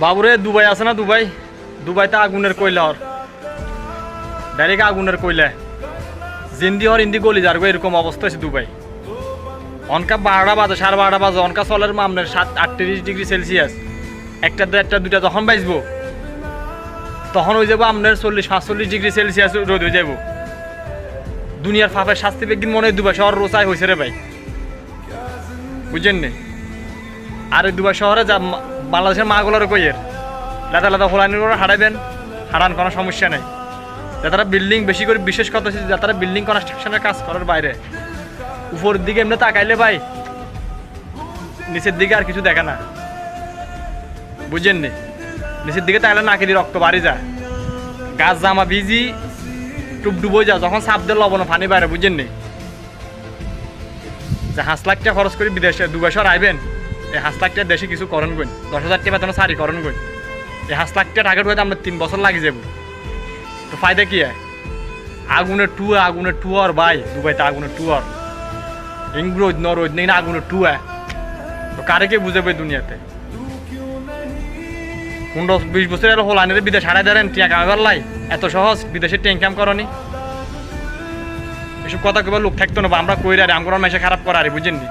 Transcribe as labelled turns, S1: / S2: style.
S1: বাবুরে দুবাই আছে না, দুবাই দুবাইতে আগুনের কয়লা হর, ডাইরেক্ট আগুনের কয়লা জিন্দি হর ইন্দি গলি যার এরকম অবস্থা হয়েছে দুবাই। অনকা 12টা বাজে, 12:30 বাজে, অনকা চলের আপনার 38 ডিগ্রি সেলসিয়াস। একটা দুইটা যখন বাজবো তখন হয়ে যাবো আপনার 40-45 ডিগ্রি সেলসিয়াস রোদ হয়ে যাবো। দুনিয়ার ফাঁপের শাস্তি বেগিন মনে হয় দুবাই শহর রোচাই হয়েছে রে ভাই, বুঝছেন নি? আর এই দুবাই শহরে যা বাংলাদেশের মাগুলোর কইয়ের লাদা লাদা হোলানির করে হারাইবেন, হারান কোনো সমস্যা নেই। যারা বিল্ডিং বেশি করে, বিশেষ কথা হচ্ছে যারা বিল্ডিং কনস্ট্রাকশনের কাজ করার বাইরে উপরের দিকে এমনি তাকাইলে ভাই নিচের দিকে আর কিছু দেখে না, বুঝছেন নি? নিচের দিকে তাকাইলে নাকি দিয়ে রক্ত বাড়ি যায়, গাছ জামা ভিজি টুপ ডুবই যায় যখন সাপ দিয়ে লবণ পানি বাইরে, বুঝছেন নি? যে 5 লাখ টাকা খরচ করে বিদেশে দুবাই শহর আইবেন, এই 5 লাখ টাকা দেশে কিছু করেন কই, 10,000 টাকা বেতন সারি করেন কই, এই 5 লাখ টাকা টার্গেট হয়তো আমরা 3 বছর লাগি যাব, তো ফায়দা কি হয়? আগুনের টুয়ার ভাই, দুবাইতে আগুনের টুয়ার, রোদ ন রোদ নেই না, আগুনের টুয়া, তো কারে কে বুঝাবে দুনিয়াতে? 15-20 বছর এলো হোলানের বিদেশ হারাই দেন টিয়া কামাবার লাই, এত সহজ বিদেশে টিয়া ইনকাম করনি? এসব কথা কেবল লোক থাকতো না, আমরা কই রে আমরা মেশে খারাপ করা রে, বুঝেননি?